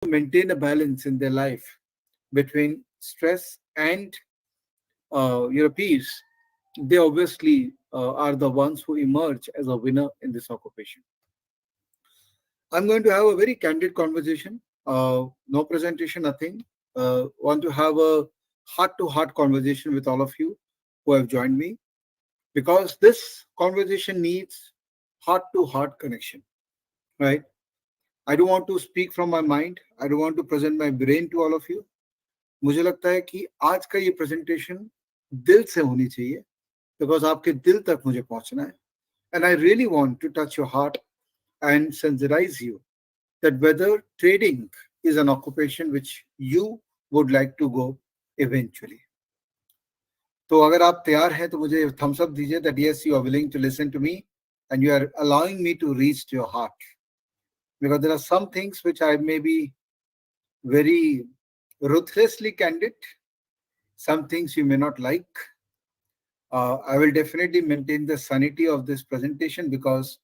maintain a balance in their life between stress and peace, they obviously are the ones who emerge as a winner in this occupation. I'm going to have a very candid conversation, no presentation, nothing. Want to have a heart to heart conversation with all of you who have joined me, because this conversation needs heart to heart connection, right? I don't want to speak from my mind. I don't want to present my brain to all of you. मुझे लगता है कि आज का ये presentation दिल से होनी चाहिए, बिकॉज आपके दिल तक मुझे पहुंचना है. And I really want to touch your heart and sensitize you that whether trading is an occupation which you would like to go eventually. तो अगर आप तैयार हैं तो मुझे thumbs up दीजिए that yes, you are willing to listen to me and you are allowing me to reach to your heart. Because there are some things which I may be very ruthlessly candid, some things you may not like. I will definitely maintain the sanity of this presentation because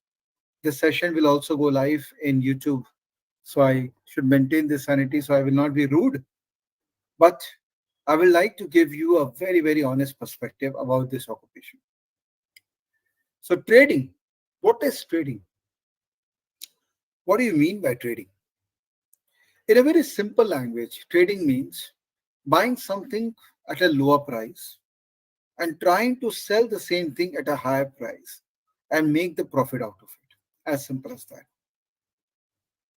this session will also go live in YouTube. So I should maintain this sanity, so I will not be rude. But I will like to give you a very, very honest perspective about this occupation. So trading, what is trading? What do you mean by trading? In a very simple language, trading means buying something at a lower price and trying to sell the same thing at a higher price and make the profit out of it. As simple as that.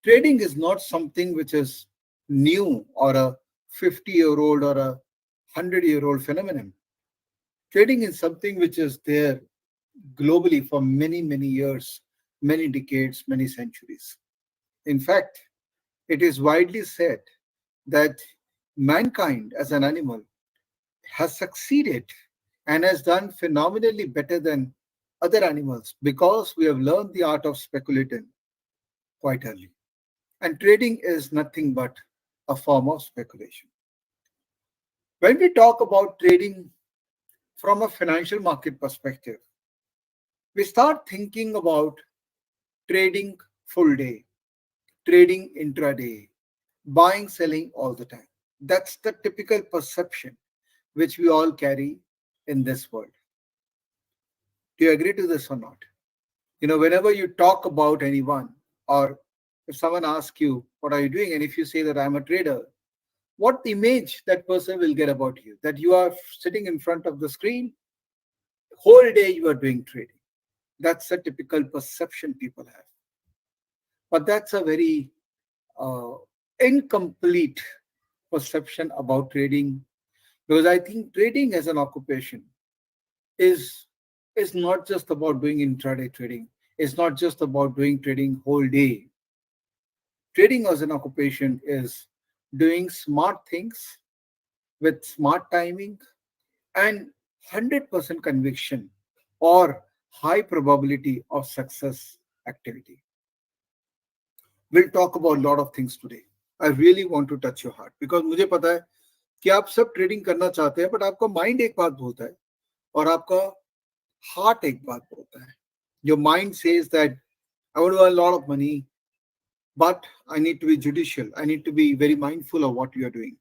Trading is not something which is new or a 50-year-old or a 100-year-old phenomenon. Trading is something which is there globally for many, many years, many decades, many centuries. In fact, it is widely said that mankind as an animal has succeeded and has done phenomenally better than other animals because we have learned the art of speculating quite early. And trading is nothing but a form of speculation. When we talk about trading from a financial market perspective, we start thinking about trading full day, trading intraday, buying, selling all the time. That's the typical perception which we all carry in this world. Do you agree to this or not? Whenever you talk about anyone, or if someone asks you, what are you doing? And if you say that I'm a trader, what image that person will get about you? That you are sitting in front of the screen, whole day you are doing trading. That's a typical perception people have. But that's a very incomplete perception about trading, because I think trading as an occupation is not just about doing intraday trading. It's not just about doing trading whole day. Trading as an occupation is doing smart things with smart timing and 100% conviction or high probability of success activity. We'll talk about a lot of things today. I really want to touch your heart because मुझे पता है कि आप सब trading करना चाहते हैं, but आपका माइंड एक बात बोलता है और आपका हार्ट एक बात बोलता है. Your mind says that I want to earn a lot of money, but I need to be judicial. I need to be very mindful of what you are doing.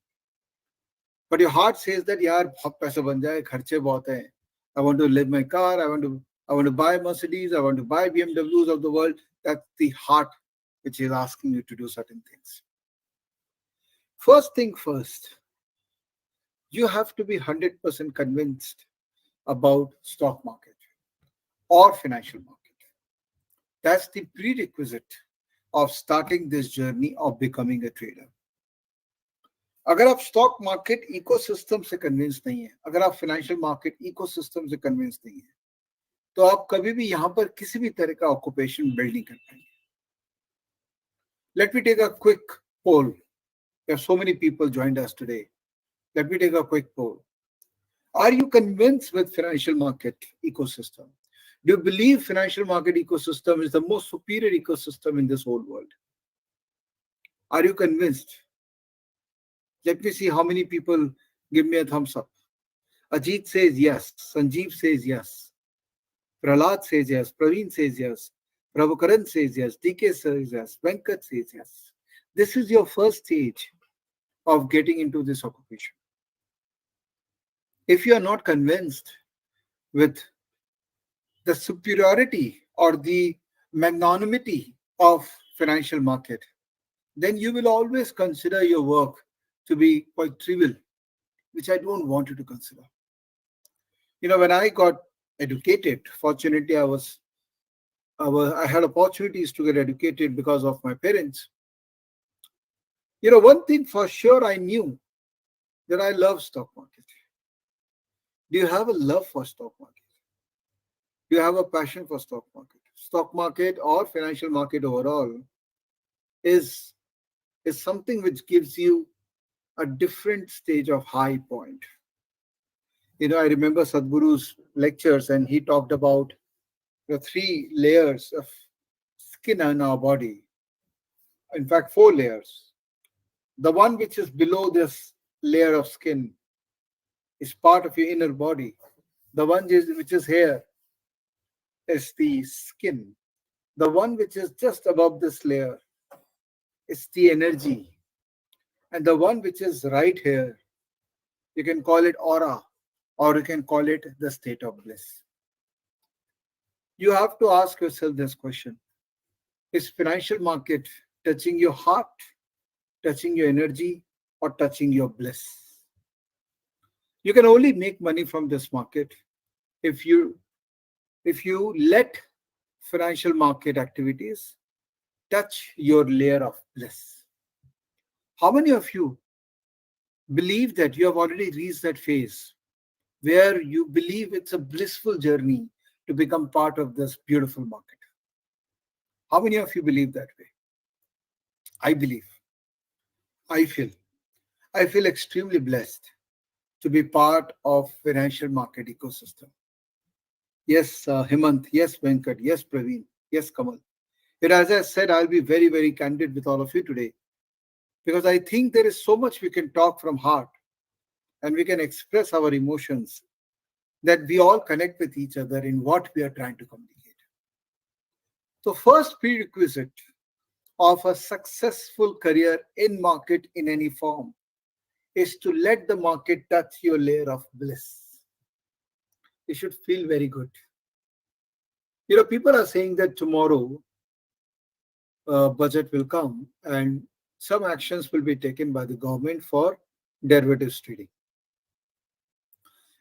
But your heart says that यार बहुत पैसा बन जाए, खर्चे बहुत हैं. I want to live my car. I want to buy Mercedes. I want to buy BMWs of the world. That's the heart which is asking you to do certain things. First thing first, you have to be 100% convinced about stock market or financial market. That's the prerequisite of starting this journey of becoming a trader. अगर आप stock market ecosystem से convince नहीं है, अगर आप financial market ecosystem से convince नहीं है, तो आप कभी भी यहां पर किसी भी तरह का ऑक्यूपेशन बिल्ड नहीं कर पाएंगे. Let me take a quick poll. There are so many people joined us today. Let me take a quick poll. Are you convinced with financial market ecosystem? Do you believe financial market ecosystem is the most superior ecosystem in this whole world? Are you convinced? Let me see how many people give me a thumbs up. Ajit says yes. Sanjeev says yes. Prahlad says yes. Praveen says yes. Prabhukaran says yes. DK says yes. Venkat says yes. This is your first stage of getting into this occupation. If you are not convinced with the superiority or the magnanimity of financial market, then you will always consider your work to be quite trivial, which I don't want you to consider. When I got educated, fortunately, I had opportunities to get educated because of my parents. One thing for sure I knew that I love stock market. Do you have a love for stock market? Do you have a passion for stock market? Stock market or financial market overall is is something which gives you a different stage of high point. I remember Sadhguru's lectures, and he talked about the three layers of skin on our body. In fact, four layers. The one which is below this layer of skin is part of your inner body. The one which is here is the skin. The one which is just above this layer is the energy. And the one which is right here, you can call it aura, or you can call it the state of bliss. You have to ask yourself this question: is financial market touching your heart, touching your energy, or touching your bliss? You can only make money from this market if you let financial market activities touch your layer of bliss. How many of you believe that you have already reached that phase where you believe it's a blissful journey to become part of this beautiful market? How many of you believe that way? I believe. I feel. I feel extremely blessed to be part of financial market ecosystem. Yes, Hemant. Yes, Venkat. Yes, Praveen. Yes, Kamal. But as I said, I'll be very, very candid with all of you today, because I think there is so much we can talk from heart, and we can express our emotions, that we all connect with each other in what we are trying to communicate. So first prerequisite of a successful career in market in any form is to let the market touch your layer of bliss. You should feel very good. People are saying that tomorrow budget will come and some actions will be taken by the government for derivatives trading.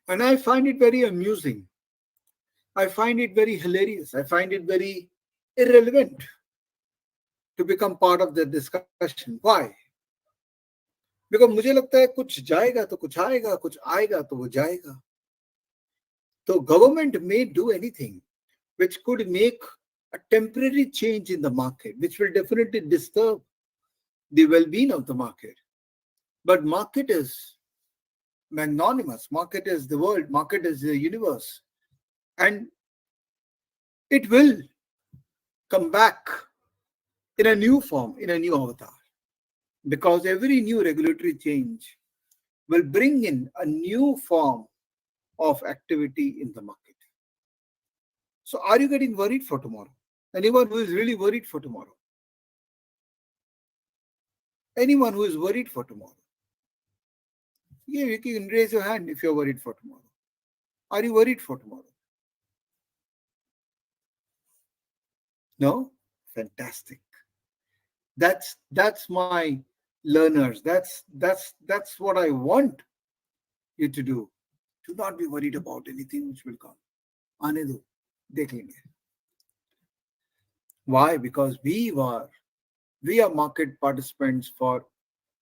And I find it very amusing. I find it very hilarious. I find it very irrelevant to become part of the discussion. Why? Because मुझे लगता है कुछ जाएगा तो कुछ आएगा, कुछ आएगा तो वो जाएगा. So government may do anything which could make a temporary change in the market, which will definitely disturb the well-being of the market. But market is magnanimous. Market is the world. Market is the universe. And it will come back in a new form, in a new avatar. Because every new regulatory change will bring in a new form of activity in the market. So are you getting worried for tomorrow? Anyone who is really worried for tomorrow? Anyone who is worried for tomorrow? Yeah, you can raise your hand if you're worried for tomorrow. Are you worried for tomorrow? No? Fantastic. That's my learners. That's what I want you to do. Do not be worried about anything which will come. Aane do, dekh lenge. Why? Because we are market participants for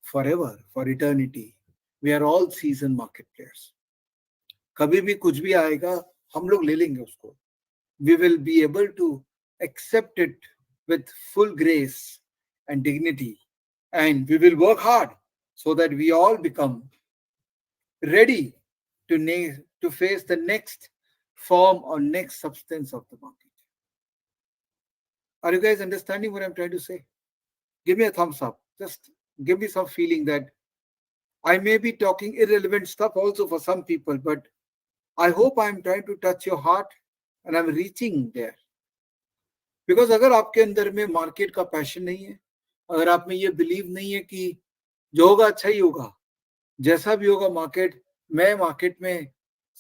forever, for eternity. We are all seasoned market players. कभी भी कुछ भी आएगा, हम लोग ले लेंगे उसको. We will be able to accept it with full grace and dignity, and we will work hard so that we all become ready to face the next form or next substance of the market. Are you guys understanding what I'm trying to say? Give me a thumbs up. Just give me some feeling that I may be talking irrelevant stuff also for some people, but I hope I'm trying to touch your heart and I'm reaching there. Because अगर आपके अंदर में market का passion नहीं है, अगर आप में ये बिलीव नहीं है कि जो होगा अच्छा ही होगा, जैसा भी होगा मार्केट, मैं मार्केट में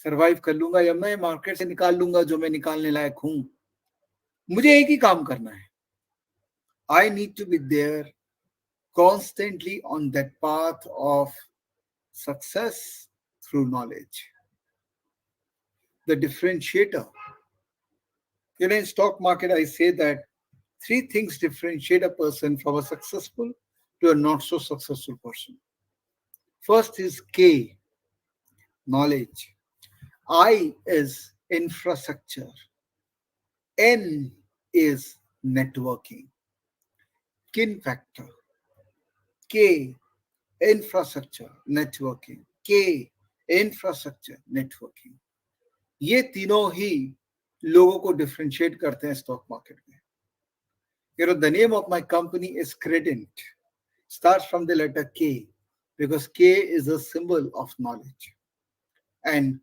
सरवाइव कर लूंगा या मैं मार्केट से निकाल लूंगा जो मैं निकालने लायक हूं, मुझे एक ही काम करना है, I need to be there constantly on that path of success through knowledge. The differentiator. In stock market, I say that three things differentiate a person from a successful to a not so successful person. First is K, knowledge. I is infrastructure. N is networking. Kin factor. K, infrastructure, networking. K, infrastructure, networking. ये तीनों ही लोगों को differentiate करते हैं stock market में. The name of my company is Credent. Starts from the letter K because K is a symbol of knowledge. And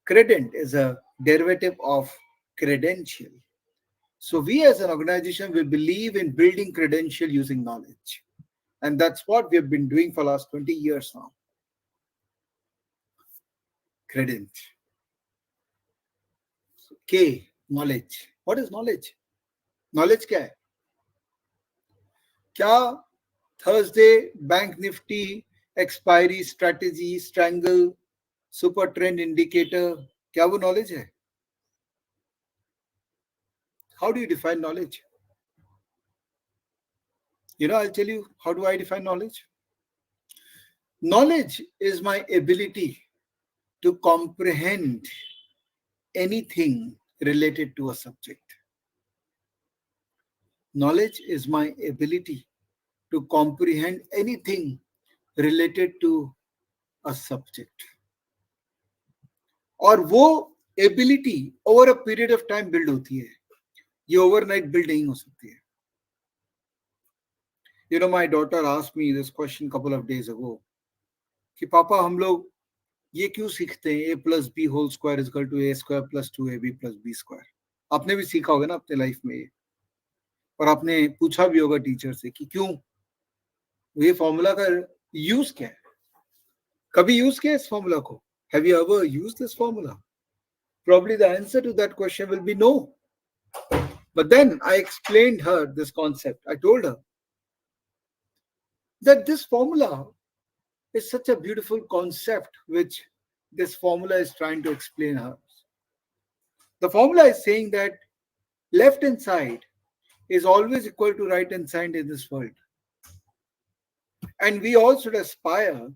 Credent is a derivative of credential. So we as an organization, we believe in building credential using knowledge. And that's what we have been doing for the last 20 years now. Credent. K, knowledge. What is knowledge? Knowledge क्या है? क्या Thursday bank Nifty expiry strategy strangle super trend indicator, क्या वो knowledge है? How do you define knowledge? I'll tell you how do I define knowledge. Knowledge is my ability to comprehend anything related to a subject. Knowledge is my ability to comprehend anything related to a subject. और वो ability over a period of time build होती है, ये overnight build नहीं हो सकती है. My daughter asked me this question couple of days ago कि पापा हम लोग ये क्यों सीखते हैं a plus b whole square is equal to a square plus 2ab plus b square. आपने भी सीखा होगा ना अपने लाइफ में ये, और आपने पूछा भी होगा टीचर से कि क्यों, ये फॉर्मूला का यूज क्या है, कभी यूज किया इस फॉर्मूला को? Have you ever used this formula? Probably the answer to that question will be no. But then I explained her this concept. I told her that this formula is such a beautiful concept which this formula is trying to explain her. The formula is saying that left hand side is always equal to right hand side in this world. And we all should aspire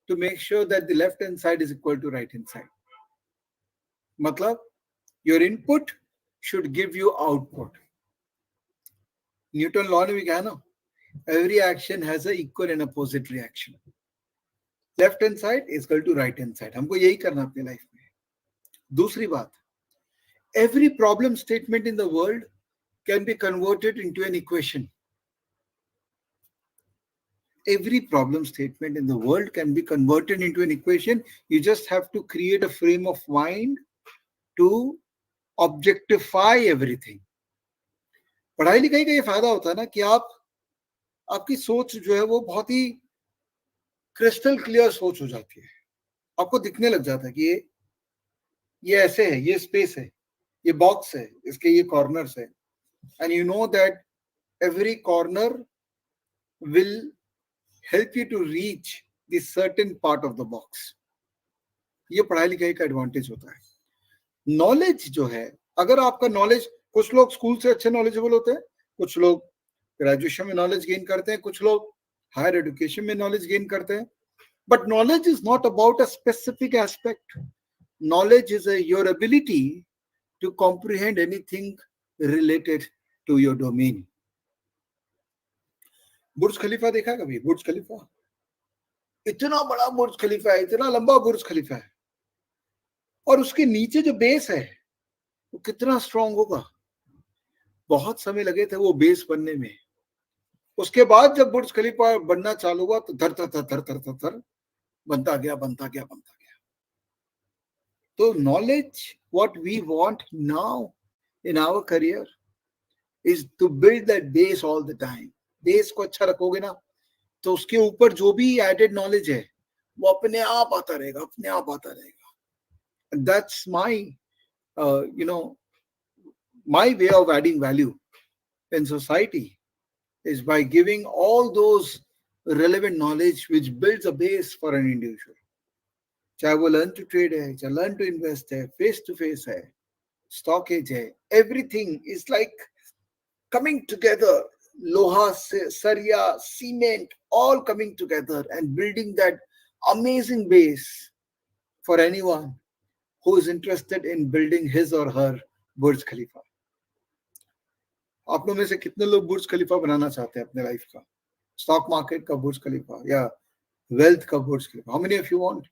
to make sure that the left hand side is equal to right hand side. Matlab, your input should give you output. Newton law ने भी कहा ना, every action has an equal and opposite reaction. Left hand side is equal to right hand side. हमको यही करना अपने life में. दूसरी बात, every problem statement in the world can be converted into an equation. Every problem statement in the world can be converted into an equation. You just have to create a frame of mind to objectify everything. पढ़ाई लिखाई का ये फायदा होता है ना कि आपकी सोच जो है वो बहुत ही क्रिस्टल क्लियर सोच हो जाती है. आपको दिखने लग जाता है कि ये ऐसे है, ये स्पेस है, ये बॉक्स है, इसके ये कॉर्नर्स है, and you know that every corner will help you to reach the certain part of the box. ये पढ़ाई लिखाई का एडवांटेज होता है. नॉलेज जो है, अगर आपका नॉलेज, कुछ लोग स्कूल से अच्छे नॉलेजेबल होते हैं, कुछ लोग ग्रेजुएशन में नॉलेज गेन करते हैं, कुछ लोग हायर एजुकेशन में नॉलेज गेन करते हैं. But knowledge is not about a specific aspect. Knowledge is your ability to comprehend anything related to your domain. Burj Khalifa देखा कभी? बुर्ज खलीफा, इतना बड़ा बुर्ज खलीफा है, इतना लंबा बुर्ज खलीफा है, और उसके नीचे जो बेस है वो कितना स्ट्रांग होगा. बहुत समय लगे थे वो बेस बनने में. उसके बाद जब बुर्ज खलीफा बनना चालू हुआ तो धर धर धर धर धर धर धर बनता गया, बनता गया, बनता गया. तो knowledge, what we want now in our career is to build that base all the time. Base को अच्छा रखोगे ना, तो उसके ऊपर जो भी एडेड नॉलेज है वो अपने आप आता रहेगा, अपने आप आता रहेगा. That's my you know my way of adding value in society is by giving all those relevant knowledge which builds a base for an individual. चाहे वो लर्न टू ट्रेड है, चाहे लर्न टू इन्वेस्ट है, face to face है, stockage है, everything is like coming together. Loha, Saria, cement, all coming together and building that amazing base for anyone who is interested in building his or her Burj Khalifa. आप लोग में से कितने लोग बुर्ज खलीफा बनाना चाहते हैं अपने लाइफ का, स्टॉक मार्केट का बुर्ज खलीफा या वेल्थ का Burj Khalifa? How many of you want?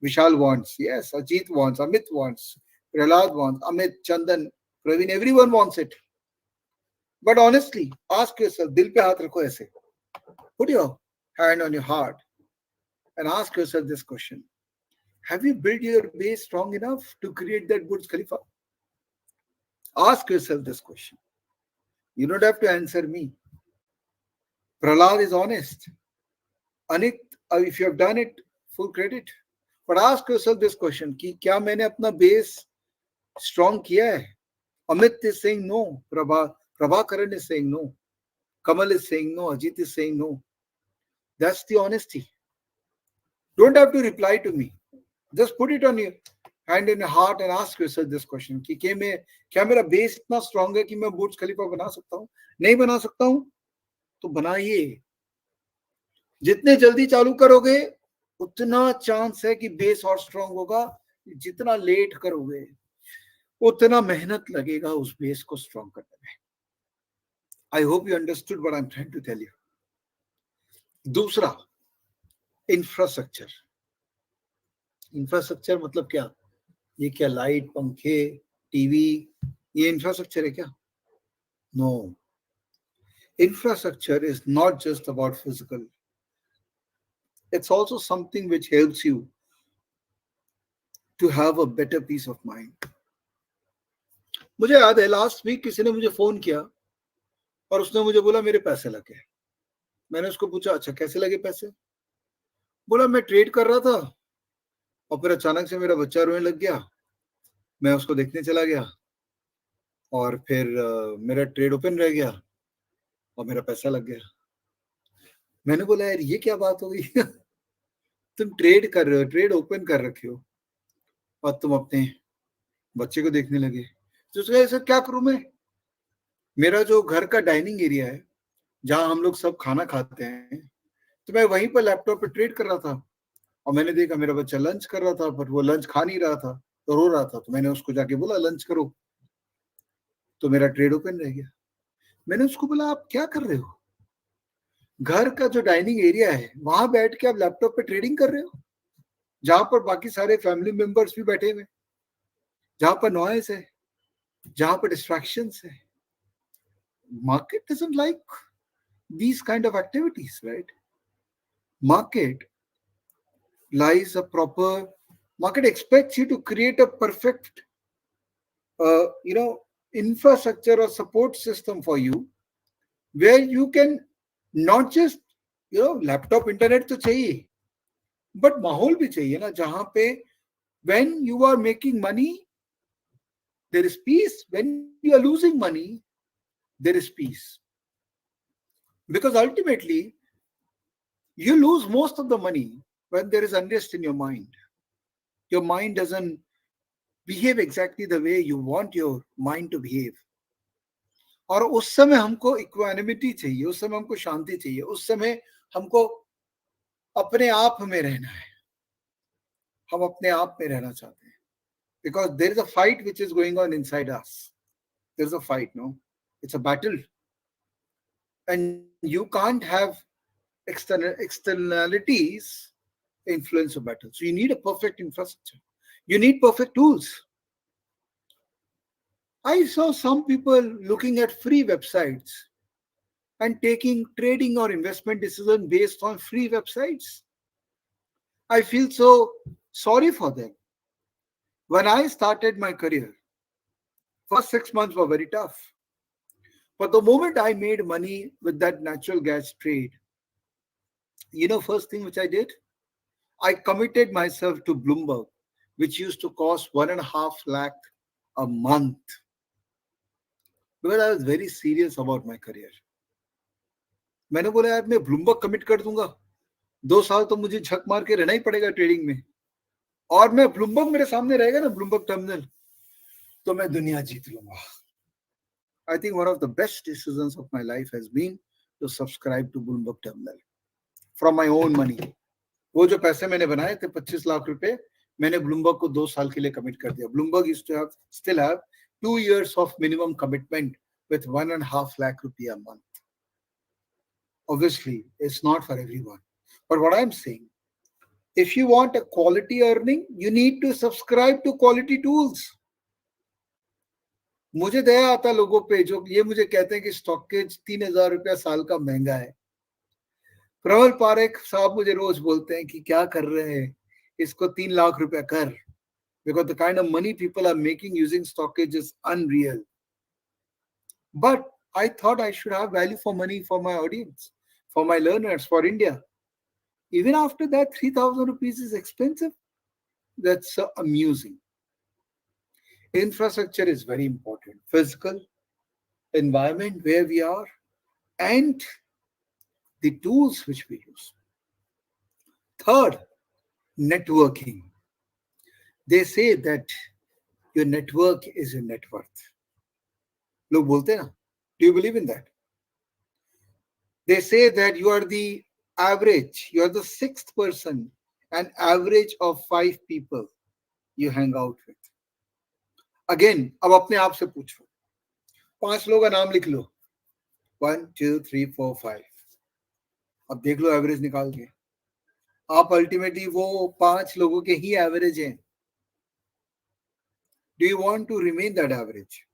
Vishal wants, yes, Ajit wants, Amit wants, Prahlad wants, Amit, Chandan, Praveen, everyone wants it. But honestly ask yourself, दिल पे हाथ रखो ऐसे, put your hand on your heart and ask yourself this question: have you build your base strong enough to create that Burj Khalifa? Ask yourself this question. You don't have to answer me. Prahlad is honest. Anit, if you have done it, full credit. But ask yourself this question: कि क्या मैंने अपना base strong किया है? Amit is saying no. Prabhakaran is saying no. Kamal is saying no. Ajit is saying no. That's the honesty. Don't have to reply to me. Just put it on your hand in your heart and ask yourself this question: कि क्या मेरा base इतना strong है कि मैं बुर्ज खलीफा बना सकता हूँ? नहीं बना सकता हूँ तो बनाइए. जितने जल्दी चालू करोगे उतना चांस है कि बेस और स्ट्रांग होगा. जितना लेट करोगे उतना मेहनत लगेगा उस बेस को स्ट्रांग करने में. I hope you understood what I am trying to tell you. दूसरा, इंफ्रास्ट्रक्चर. इंफ्रास्ट्रक्चर मतलब क्या? ये क्या लाइट, पंखे, टीवी, ये इंफ्रास्ट्रक्चर है क्या? No. Infrastructure is not just about physical. It's also something which helps you to have a better peace of mind. मुझे याद है लास्ट वीक किसी ने मुझे फोन किया और उसने मुझे बोला मेरे पैसे लगे. मैंने उसको पूछा अच्छा कैसे लगे पैसे? बोला मैं ट्रेड कर रहा था और फिर अचानक से मेरा बच्चा रोने लग गया, मैं उसको देखने चला गया और फिर मेरा ट्रेड ओपन रह गया और मेरा पैसा लग गया. मैंने बोला यार ये क्या बात हो गई? तुम ट्रेड कर रहे हो, ट्रेड ओपन कर रखे हो और तुम अपने बच्चे को देखने लगे. तो उसका ऐसा क्या करूं मैं? मेरा जो घर का डाइनिंग एरिया है जहां हम लोग सब खाना खाते हैं, तो मैं वहीं पर लैपटॉप पे ट्रेड कर रहा था और मैंने देखा मेरा बच्चा लंच कर रहा था पर वो लंच खा नहीं रहा था, तो रो रहा था. तो मैंने उसको जाके बोला लंच करो, तो मेरा ट्रेड ओपन रह गया. मैंने उसको बोला आप क्या कर रहे हो? घर का जो डाइनिंग एरिया है वहां बैठ के आप लैपटॉप पे ट्रेडिंग कर रहे हो, जहां पर बाकी सारे फैमिली मेंबर्स भी बैठे हुए, जहां पर नॉइज है, जहां पर डिस्ट्रैक्शंस है. Market doesn't like these kind of activities, right? Market lies a proper market expects you to create a perfect infrastructure or support system for you where you can not just laptop internet तो चाहिए but माहौल भी चाहिए ना जहां पे when you are making money there is peace, when you are losing money there is peace, because ultimately you lose most of the money when there is unrest in your mind. Your mind doesn't behave exactly the way you want your mind to behave. और उस समय हमको equanimity चाहिए, उस समय हमको शांति चाहिए, उस समय हमको अपने आप में रहना है. हम अपने आप में रहना चाहते हैं because there is a fight which is going on inside us. There is a fight, no? It's a battle. And you can't have externalities influence a battle. So you need a perfect infrastructure. You need perfect tools. I saw some people looking at free websites and taking trading or investment decisions based on free websites. I feel so sorry for them. When I started my career, first 6 months were very tough. But the moment I made money with that natural gas trade, first thing which I did, I committed myself to Bloomberg, which used to cost 1.5 lakh a month, because I was very serious about my career. मैंने बोला यार मैं Bloomberg commit कर दूंगा, 2 साल तो मुझे झक मार के रहना ही पड़ेगा ट्रेडिंग में, और मैं ब्लूमबर्ग मेरे सामने रहेगा ना, ब्लूमबर्ग टर्मिनल, तो मैं दुनिया जीत लूंगा. I think one of the best decisions of my life has been to subscribe to Bloomberg Terminal from my own money. वो जो पैसे मैंने बनाए थे 25 लाख रुपए, मैंने ब्लूमबर्ग को 2 साल के लिए कमिट कर दिया. Bloomberg used to have still have 2 years of minimum commitment with 1.5 lakh rupee a month. Obviously, it's not for everyone. But what I'm saying, if you want a quality earning, you need to subscribe to quality tools. मुझे दया आता लोगों पे जो ये मुझे कहते हैं कि स्टॉकेज 3,000 रुपया साल का महंगा है. प्रबल पारेख साहब मुझे रोज बोलते हैं कि क्या कर रहे हैं, इसको 3 लाख रुपया कर, because the kind of money people are making using stockage is unreal. But I thought I should have value for money for my audience, for my learners, for India. Even after that, 3,000 rupees is expensive. That's so amusing. Infrastructure is very important. Physical environment where we are and the tools which we use. Third, networking. They say that your network is your net worth. लोग बोलते हैं ना, do you believe in that? They say that you are the average, you are the sixth person, an average of 5 people you hang out with. Again, अब अपने आप से पूछो, 5 लोगों का नाम लिख लो, 1 2 3 4 5. अब देख लो एवरेज निकाल के, आप अल्टीमेटली वो 5 लोगों के ही एवरेज हैं. Do you want to remain that average?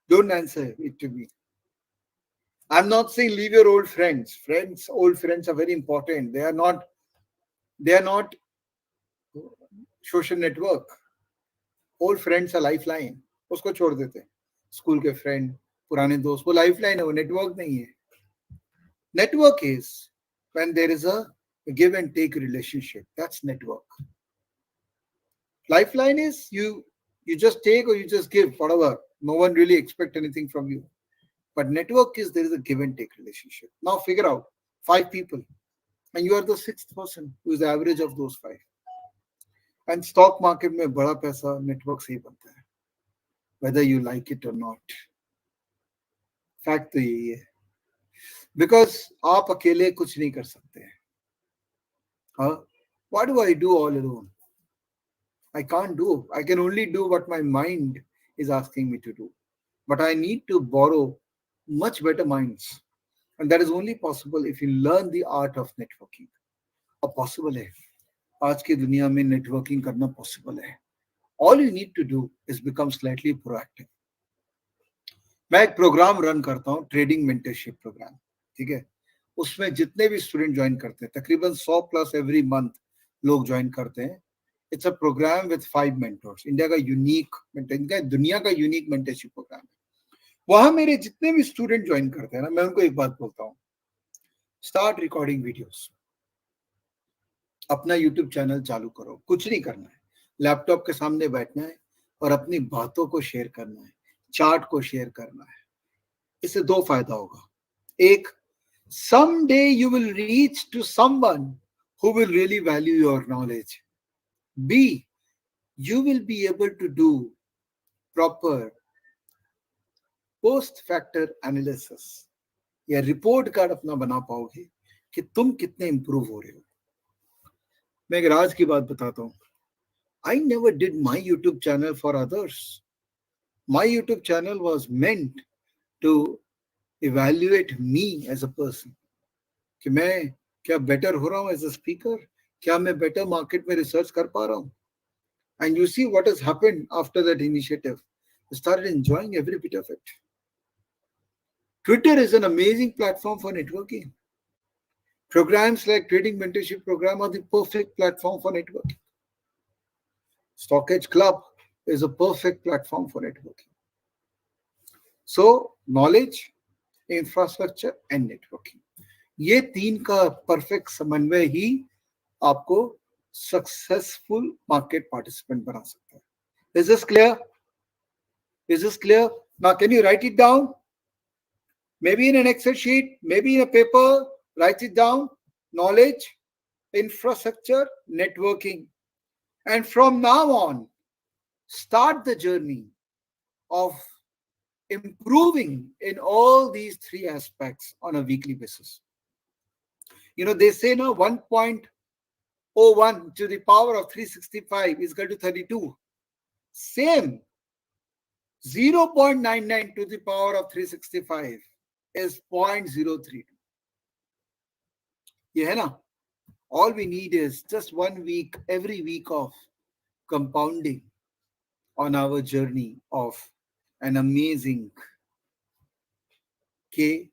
Don't answer it to me. I'm not saying leave your old friends. Old friends are very important. They are not social network. Old friends are lifeline. उसको छोड़ देते हैं. School के friend, पुराने दोस्त, वो lifeline है, वो नेटवर्क नहीं है. Network is when there is a give and take relationship. That's network. Lifeline is you just take or you just give, whatever. No one really expect anything from you. But network is there is a give and take relationship. Now figure out 5 people, and you are the sixth person who is the average of those 5. And stock market में बड़ा पैसा network से ही बनता है, whether you like it or not. Fact तो यही है, because आप अकेले कुछ नहीं कर सकते हैं. हाँ, what do I do all alone? I can't do. I can only do what my mind is asking me to do. But I need to borrow much better minds. And that is only possible if you learn the art of networking. और possible है. आज की दुनिया में networking करना possible है. All you need to do is become slightly proactive. मैं एक प्रोग्राम रन करता हूँ, ट्रेडिंग मेंटरशिप प्रोग्राम. ठीक है, उसमें जितने भी स्टूडेंट ज्वाइन करते हैं, तकरीबन 100+ एवरी मंथ लोग ज्वाइन करते हैं. It's a programme with 5 mentors. India का यूनिक, दुनिया का यूनिक मेंटरशिप प्रोग्राम है. वहां मेरे जितने भी स्टूडेंट ज्वाइन करते हैं ना, मैं उनको एक बात बोलता हूँ, स्टार्ट रिकॉर्डिंग वीडियोस. अपना यूट्यूब चैनल चालू करो. कुछ नहीं करना है, लैपटॉप के सामने बैठना है और अपनी बातों को शेयर करना है, चार्ट को शेयर करना है. इससे 2 फायदा होगा. एक, someday you will reach to someone who will really value your knowledge. B, you will be able to do proper post factor analysis. या रिपोर्ट कार्ड अपना बना पाओगे कि तुम कितने इंप्रूव हो रहे हो. मैं एक राज की बात बताता हूँ. I never did my YouTube channel for others. My YouTube channel was meant to evaluate me as a person. कि मैं क्या बेटर हो रहा हूँ एज अ स्पीकर, क्या मैं बेटर मार्केट में रिसर्च कर पा रहा हूँ. And you see what has happened after that initiative. I started enjoying every bit of it. Twitter is an amazing platform for networking. Programs like Trading Mentorship Program are the perfect platform for networking. Stockage Club is a perfect platform for networking. So, knowledge, infrastructure and networking. ये तीन का perfect समन्वय ही आपको successful market participant बना सकता है। Is this clear? Is this clear? Now can you right it down? Maybe in an Excel sheet, maybe in a paper, write it down. Knowledge, infrastructure, networking. And from now on, start the journey of improving in all these three aspects on a weekly basis. You know, they say now 1.01 to the power of 365 is equal to 32. Same, 0.99 to the power of 365 is 0.032. ये है ना? All we need is just 1 week, every week of compounding on our journey of an amazing KIN.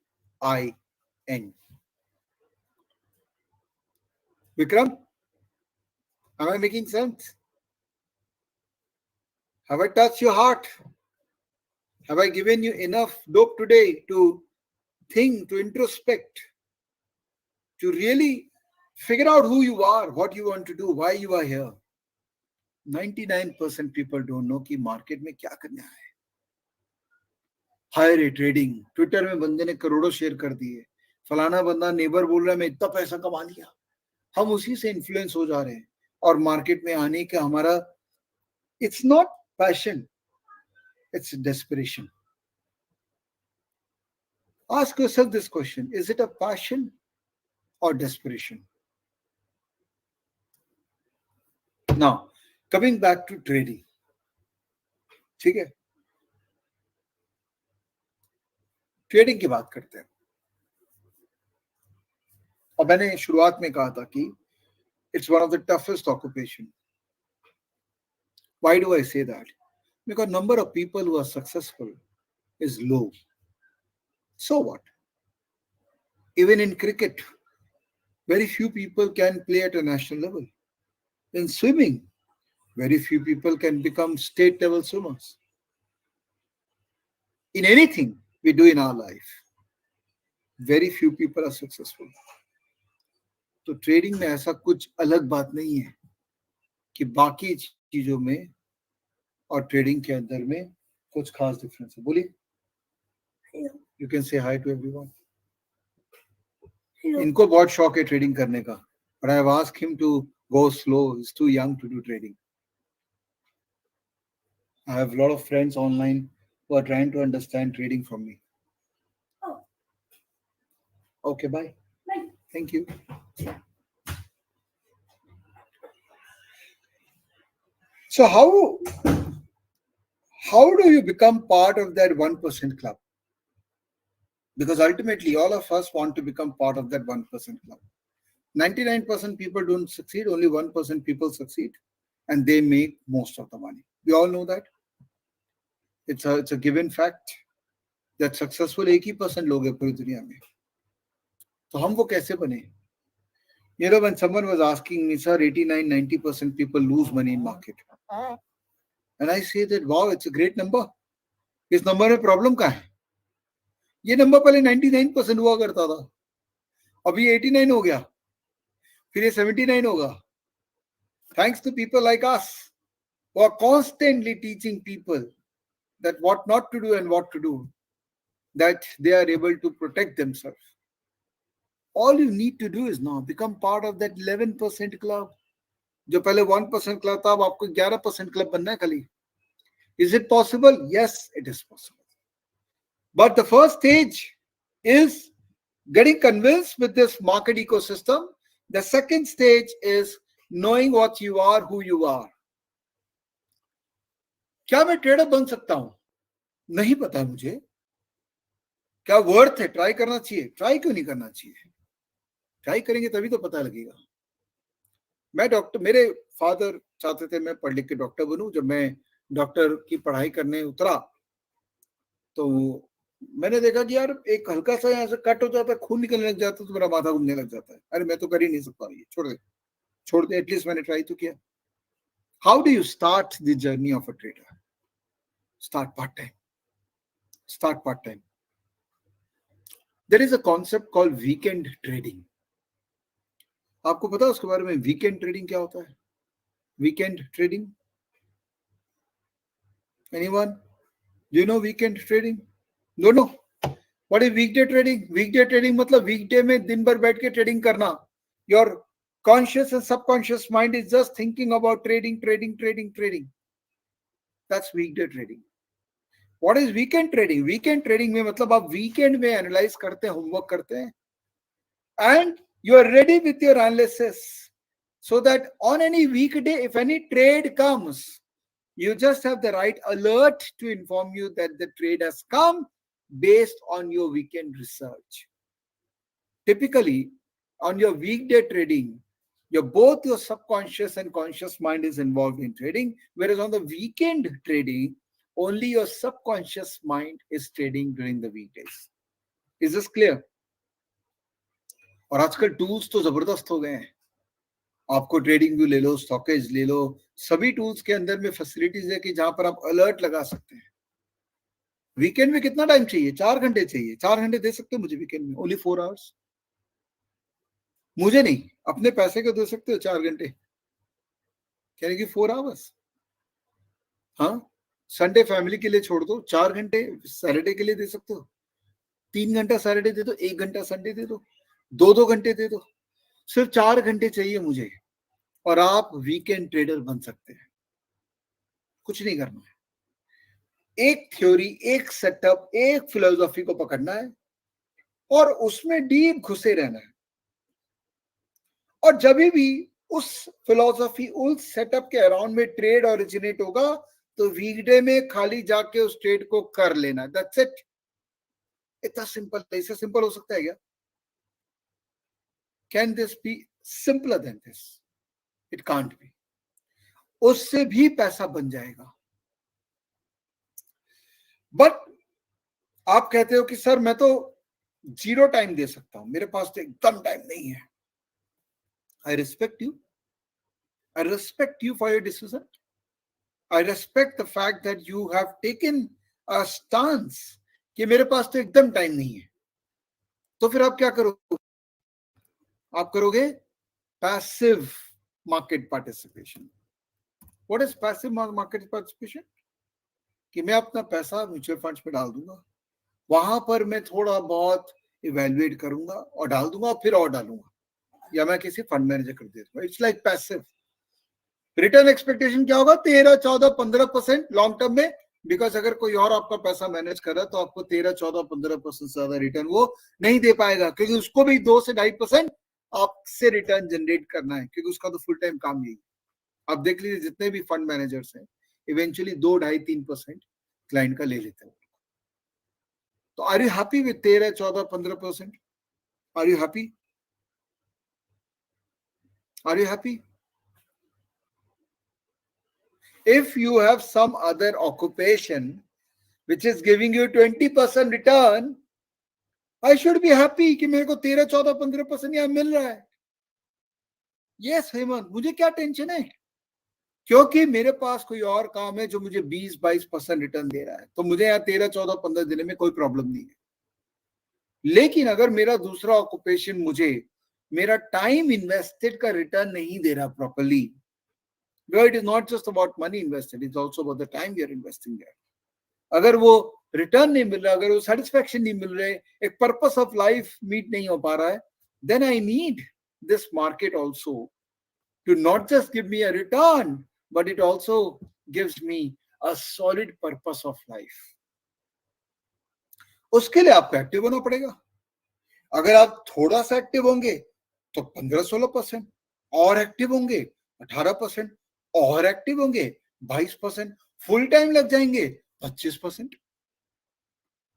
Vikram, am I making sense? Have I touched your heart? Have I given you enough dope today to think, to introspect, to really figure out who you are, what you want to do, why you are here? 99% people don't know कि market में क्या करना है। High rate trading, Twitter में बंदे ने करोड़ों share कर दिए, फलाना बंदा नेबर बोल रहा है मैं इतना पैसा कमा लिया, हम उसी से इन्फ्लुएंस हो जा रहे हैं। और मार्केट में आने का हमारा, it's not passion, it's desperation. Ask yourself this question, is it a passion और desperation? Now coming back to trading, ठीक है, ट्रेडिंग की बात करते हैं। और मैंने शुरुआत में कहा था कि it's one of the toughest occupation. Why do I say that? Because number of people who are successful is low. So what? Even in cricket, very few people can play at a national level. In swimming, very few people can become state level swimmers. In anything we do in our life, very few people are successful. तो trading में ऐसा कुछ अलग बात नहीं है कि बाकी चीजों में और ट्रेडिंग के अंदर में कुछ खास डिफरेंस है। बोलिए, you can say hi to everyone. इनको बहुत शौक है ट्रेडिंग करने का, but I have asked him to go slow. He's too young to do trading. I have a lot of friends online who are trying to understand trading from me. Oh. Okay, bye. Bye. Thank you. So how do you become part of that 1% club? Because ultimately all of us want to become part of that 1% club. 99% people don't succeed, only 1% people succeed, and they make most of the money. We all know that. It's a given fact that successful 1% लोग हैं पूरी दुनिया में। तो हम वो कैसे बने? You know, when someone was asking me, sir, 89-90% people lose money in market, and I say that wow, it's a great number. इस नंबर में प्रॉब्लम क्या है? ये नंबर पहले 99% हुआ करता था, अभी 89 हो गया, फिर ये 79 होगा. Thanks to people like us who are constantly teaching people that what not to do and what to do, that they are able to protect themselves. All you need to do is now become part of that 11% club. जो पहले 1% club था, अब आपको 11% club बनना है खाली. Is it possible? Yes, it is possible. But the first stage is getting convinced with this market ecosystem. The second stage is knowing what you are, who you are. क्या मैं trader बन सकता हूं? नहीं पता है मुझे. क्या वर्थ है? ट्राई करना चाहिए. ट्राई क्यों नहीं करना चाहिए? ट्राई करेंगे तभी तो पता लगेगा. मैं डॉक्टर, मेरे फादर चाहते थे मैं पढ़ लिख के डॉक्टर बनूं. जब मैं डॉक्टर की पढ़ाई करने उतरा तो मैंने देखा कि यार एक हल्का सा यहाँ से कट हो जाता है, खून निकलने लग जाता है, तो मेरा माथा घूमने लग जाता है. अरे मैं तो कर ही नहीं सकता, ये छोड़ दे. एटलीस्ट मैंने ट्राई तो किया. How do you start the journey of a trader? Start part time. There is a concept called weekend trading. आपको पता है उसके बारे में? वीकेंड ट्रेडिंग क्या होता है? Weekend trading, anyone? Do you know weekend trading? No no. What is weekday trading? Weekday trading मतलब वीकडे में दिन भर बैठ के ट्रेडिंग करना. Your conscious and subconscious mind is just thinking about trading trading trading trading. That's weekday trading. What is weekend trading? Weekend trading में मतलब आप वीकेंड में एनालाइज करते हैं, होमवर्क करते हैं, and you are ready with your analysis so that on any weekday, if any trade comes, you just have the right alert to inform you that the trade has come based on your weekend research. Typically, on your weekday trading, both your subconscious and conscious mind is involved in trading, whereas on the weekend trading, only your subconscious mind is trading during the weekdays. Is this clear? और आजकल tools तो जबरदस्त हो गए हैं. आपको trading view ले लो, stockage ले लो, सभी टूल्स के अंदर में फैसिलिटीज है कि जहां पर आप अलर्ट लगा सकते हैं. वीकेंड में कितना टाइम चाहिए? 4 घंटे चाहिए. 4 घंटे दे सकते हो मुझे वीकेंड में? Only 4 hours. मुझे नहीं, अपने पैसे को दे सकते हो 4 घंटे? कहने की 4 आवर्स. हाँ, संडे फैमिली के लिए छोड़ दो, 4 घंटे सैटरडे के लिए दे सकते हो. 3 घंटा सैटरडे दे दो, 1 घंटा संडे दे दो, 2-2 घंटे दे दो. सिर्फ 4 घंटे चाहिए मुझे और आप वीकेंड ट्रेडर बन सकते हैं. कुछ नहीं करना है. एक थ्योरी, एक सेटअप, एक फिलोसॉफी को पकड़ना है और उसमें डीप घुसे रहना है. और जब भी उस फिलोसॉफी, उस सेटअप के अराउंड में ट्रेड ओरिजिनेट होगा तो वीकडे में खाली जाके उस ट्रेड को कर लेना. That's it. इतना सिंपल. इससे सिंपल हो सकता है क्या? Can this be simpler than this? It can't be. उससे भी पैसा बन जाएगा. बट आप कहते हो कि सर मैं तो 0 टाइम दे सकता हूं, मेरे पास तो एकदम टाइम नहीं है. I respect you. I respect you for your decision. I respect the fact that you have taken a stance कि मेरे पास तो एकदम टाइम नहीं है. तो फिर आप क्या करोगे? आप करोगे passive market participation. What is passive market participation? कि मैं अपना पैसा म्यूचुअल फंड्स में डाल दूंगा, वहां पर मैं थोड़ा बहुत इवेल्युएट करूंगा और डाल दूंगा, और फिर और डालूंगा, या मैं किसी फंड मैनेजर कर दे दूंगा. It's like passive. Return expectation क्या होगा? 13-14-15% लॉन्ग टर्म में. बिकॉज अगर कोई और आपका पैसा मैनेज कर रहा है तो आपको 13-14-15% से ज्यादा रिटर्न वो नहीं दे पाएगा, क्योंकि उसको भी 2 से 2.5% आपसे रिटर्न जनरेट करना है, क्योंकि उसका तो फुल टाइम काम यही. आप देख लीजिए जितने भी फंड मैनेजर्स हैं, इवेंचुअली 2, 2.5, 3% क्लाइंट का ले लेते हैं. तो are you happy with 13-14-15%? Are you happy? Are you happy? If you have some other occupation which is giving you 20% return, I should be happy कि मेरे को 13-14-15% यहाँ मिल रहा है. Yes हेमंत, मुझे क्या टेंशन है? क्योंकि मेरे पास कोई और काम है जो मुझे 20-22% रिटर्न दे रहा है, तो मुझे यहाँ 13-14-15 देने में कोई प्रॉब्लम नहीं है. लेकिन अगर मेरा दूसरा ऑक्यूपेशन मुझे मेरा टाइम इन्वेस्टेड का रिटर्न नहीं दे रहा properly, where it is not just about money invested, it's also about the time you are investing there. अगर वो रिटर्न नहीं मिल रहा, अगर वो सेटिस्फैक्शन नहीं मिल रहे, एक पर्पस ऑफ लाइफ मीट नहीं हो पा रहा है, then I need this market also to not just give me a return, but it also gives me a solid purpose of life. उसके लिए आपको एक्टिव होना पड़ेगा. अगर आप थोड़ा सा एक्टिव होंगे तो 15-16%, और एक्टिव होंगे 18%, और एक्टिव होंगे 22%, फुल टाइम लग जाएंगे 25%.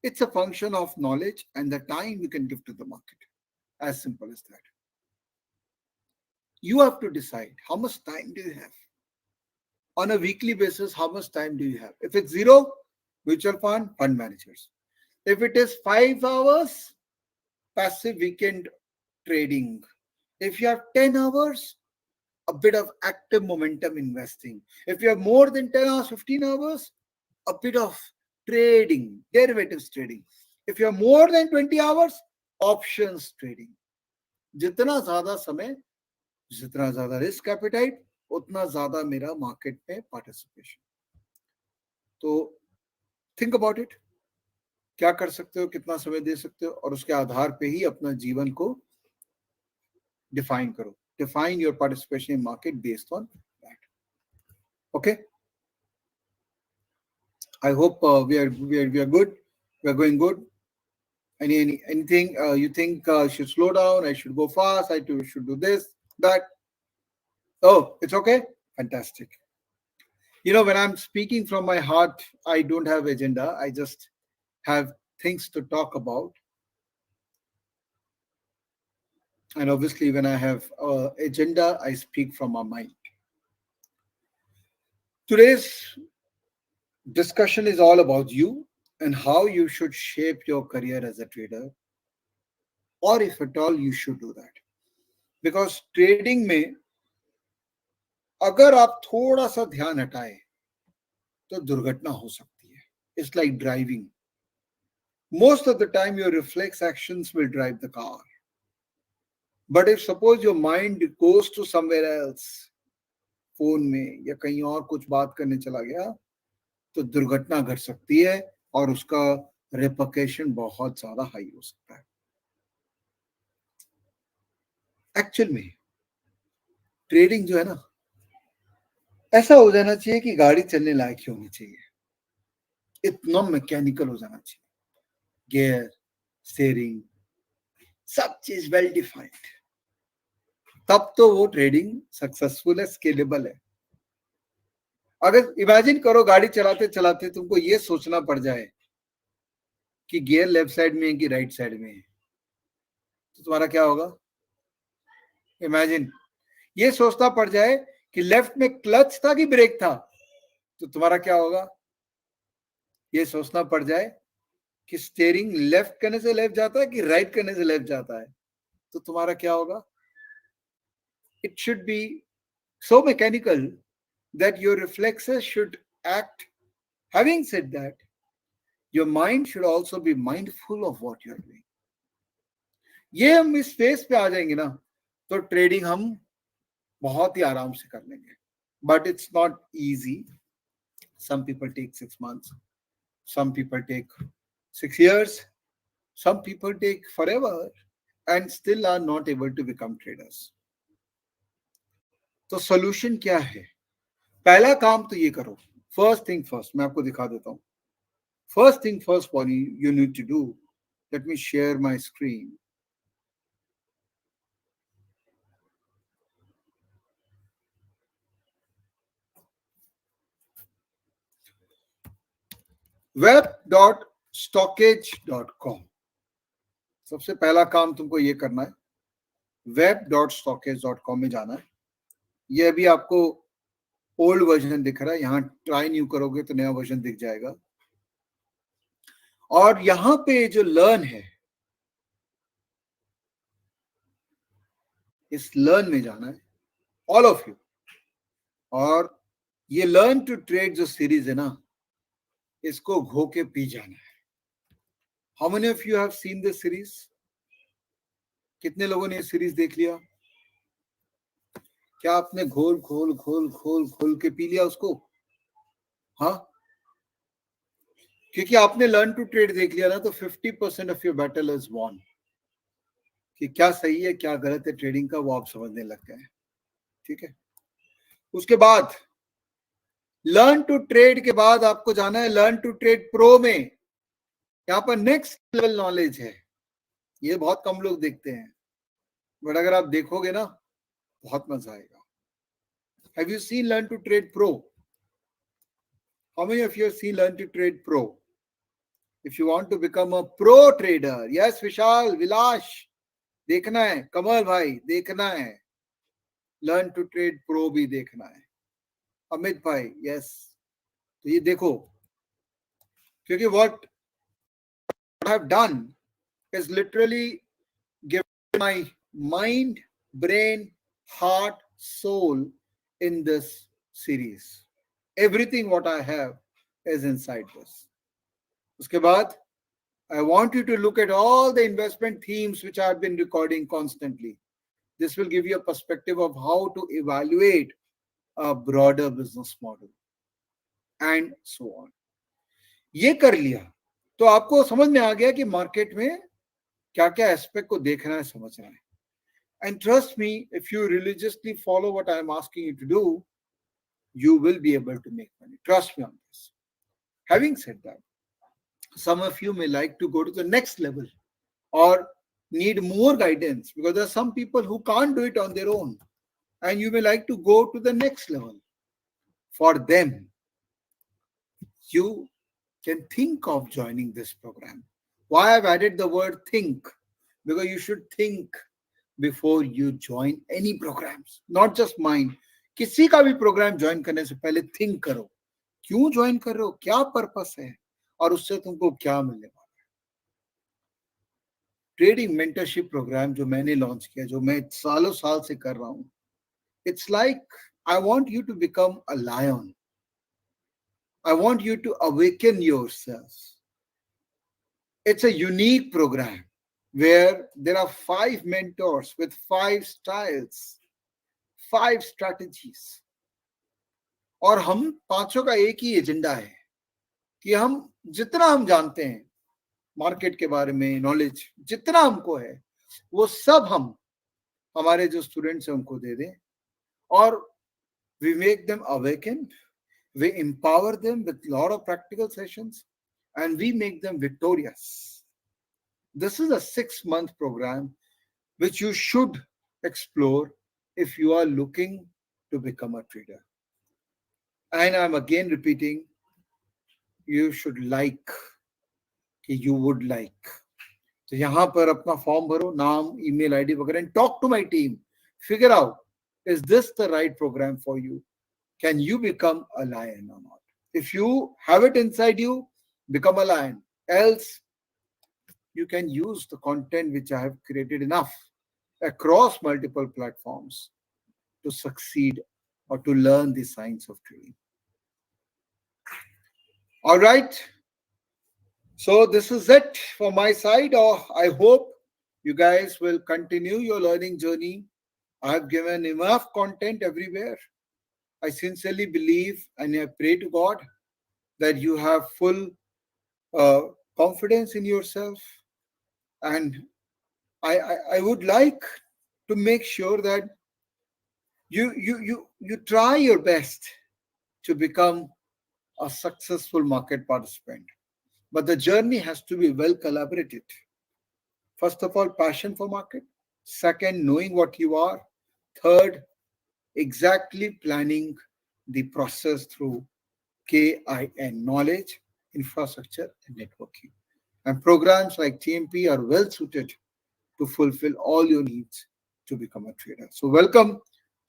It's a function of knowledge and the time you can give to the market. As simple as that. You have to decide how much time do you have. On a weekly basis, how much time do you have? If it's 0, mutual fund managers. If it is 5 hours, passive weekend trading. If you have 10 hours, a bit of active momentum investing. If you have more than 10 hours, 15 hours, a bit of trading, derivatives trading. If you have more than 20 hours, options trading. जितना ज्यादा समय, जितना ज्यादा risk appetite, उतना ज्यादा मेरा market में participation. तो थिंक अबाउट इट, क्या कर सकते हो, कितना समय दे सकते हो, और उसके आधार पे ही अपना जीवन को डिफाइन करो। Define your participation in market based on that. Okay, I hope we are good. We are going good. Anything you think I should slow down? I should go fast. Should do this, that. Oh, it's okay. Fantastic. When I'm speaking from my heart, I don't have agenda. I just have things to talk about. And obviously, when I have agenda, I speak from my mind. Today's discussion is all about you and how you should shape your career as a trader, or if at all you should do that. Because trading में अगर आप थोड़ा सा ध्यान हटाए तो दुर्घटना हो सकती है. It's like driving. Most of the time your reflex actions will drive the car. But if suppose your mind goes to somewhere else, phone में या कहीं और कुछ बात करने चला गया, तो दुर्घटना घट सकती है और उसका रेपकेशन बहुत ज्यादा हाई हो सकता है. एक्चुअल में ट्रेडिंग जो है ना, ऐसा हो जाना चाहिए कि गाड़ी चलने लायक ही होनी चाहिए. इतना मैकेनिकल हो जाना चाहिए. गियर, स्टीयरिंग, सब चीज वेल डिफाइंड. तब तो वो ट्रेडिंग सक्सेसफुल है, स्केलेबल है. अगर इमेजिन करो गाड़ी चलाते चलाते तुमको ये सोचना पड़ जाए कि गियर लेफ्ट साइड में है कि राइट साइड में है, तो तुम्हारा क्या होगा? इमेजिन ये सोचना पड़ जाए कि लेफ्ट में क्लच था कि ब्रेक था, तो तुम्हारा क्या होगा? ये सोचना पड़ जाए कि स्टीयरिंग लेफ्ट करने से लेफ्ट जाता है कि राइट करने से लेफ्ट जाता है, तो तुम्हारा क्या होगा? It should be so mechanical that your reflexes should act. Having said that, your mind should also be mindful of what you are doing. ये हम इस फेस पे आ जाएंगे ना, तो ट्रेडिंग हम बहुत ही आराम से कर लेंगे. But it's not easy. Some people take 6 months, some people take 6 years, some people take forever and still are not able to become traders. तो सोल्यूशन क्या है? पहला काम तो ये करो. फर्स्ट थिंग फर्स्ट, मैं आपको दिखा देता हूं. First thing first, you need to do. Let me share my screen. web.stockage.com. सबसे पहला काम तुमको ये करना है, web.stockage.com में जाना है. ये अभी आपको ओल्ड वर्जन दिख रहा है. यहां ट्राई न्यू करोगे तो नया वर्जन दिख जाएगा. और यहां पे जो लर्न है, इस लर्न में जाना है, ऑल ऑफ यू. और ये लर्न टू ट्रेड जो सीरीज है ना, इसको घो के पी जाना है. How many of you have seen this series? कितने लोगों ने ये सीरीज देख लिया? क्या आपने घोल खोल खोल खोल खोल के पी लिया उसको? हाँ, क्योंकि आपने लर्न टू ट्रेड देख लिया ना, तो 50% of your battle is won. कि क्या सही है क्या गलत है ट्रेडिंग का, वो आप समझने लग गए. ठीक है. उसके बाद लर्न टू ट्रेड के बाद आपको जाना है लर्न टू ट्रेड प्रो में. यहाँ पर नेक्स्ट लेवल नॉलेज है. ये बहुत कम लोग देखते हैं, बट अगर आप देखोगे ना, बहुत मजा आएगा. Have you seen learn to trade pro? How many of you have seen learn to trade pro? If you want to become a pro trader, yes Vishal, Vilas, देखना है. कमल भाई देखना है. लर्न टू ट्रेड प्रो भी देखना है. अमित भाई यस. तो ये देखो, क्योंकि what I have done is literally give my mind, brain, heart, soul in this series. Everything what I have is inside this. उसके बाद I want you to look at all the investment themes which I've been recording constantly. This will give you a perspective of how to evaluate a broader business model and so on. ये कर लिया तो आपको समझ में आ गया कि market में क्या क्या एस्पेक्ट को देखना है, समझना है. And trust me, if you religiously follow what I am asking you to do, you will be able to make money. Trust me on this. Having said that, some of you may like to go to the next level or need more guidance because there are some people who can't do it on their own, and you may like to go to the next level. For them, you can think of joining this program. Why I've added the word think? Because you should think before you join any programs, not just mine. किसी का भी programme join करने से पहले think करो, क्यों join कर रहे हो, क्या पर्पस है और उससे तुमको क्या मिलने वाला है. ट्रेडिंग मेंटरशिप प्रोग्राम जो मैंने लॉन्च किया, जो मैं सालों साल से कर रहा हूं, it's like I want you to become a lion. I want you to awaken yourself. It's a unique program where there are 5 mentors with 5 styles, 5 strategies. और हम पांचों का एक ही एजेंडा है कि हम जितना हम जानते हैं मार्केट के बारे में, नॉलेज जितना हमको है, वो सब हम हमारे जो स्टूडेंट्स हैं उनको दे दें. और we make them awakened. We empower them with a lot of practical sessions and we make them victorious. This is a 6-month program which you should explore if you are looking to become a trader. And I'm again repeating, you should like, you would like. तो यहाँ पर अपना form भरो, नाम, email ID वगैरह, and talk to my team. Figure out, is this the right program for you? Can you become a lion or not? If you have it inside you, become a lion. Else, you can use the content which I have created enough across multiple platforms to succeed or to learn the science of trading. All right. So this is it for my side. I hope you guys will continue your learning journey. I have given enough content everywhere. I sincerely believe and I pray to God that you have full confidence in yourself. And I would like to make sure that you try your best to become a successful market participant. But the journey has to be well collaborated. First of all, passion for market. Second, knowing what you are. Third, exactly planning the process through KIN, knowledge, infrastructure, and networking. And programs like TMP are well suited to fulfill all your needs to become a trader. So welcome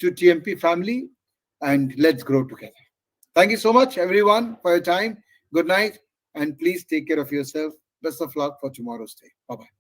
to TMP family and let's grow together. Thank you so much everyone for your time. Good night and please take care of yourself. Best of luck for tomorrow's day. Bye-bye.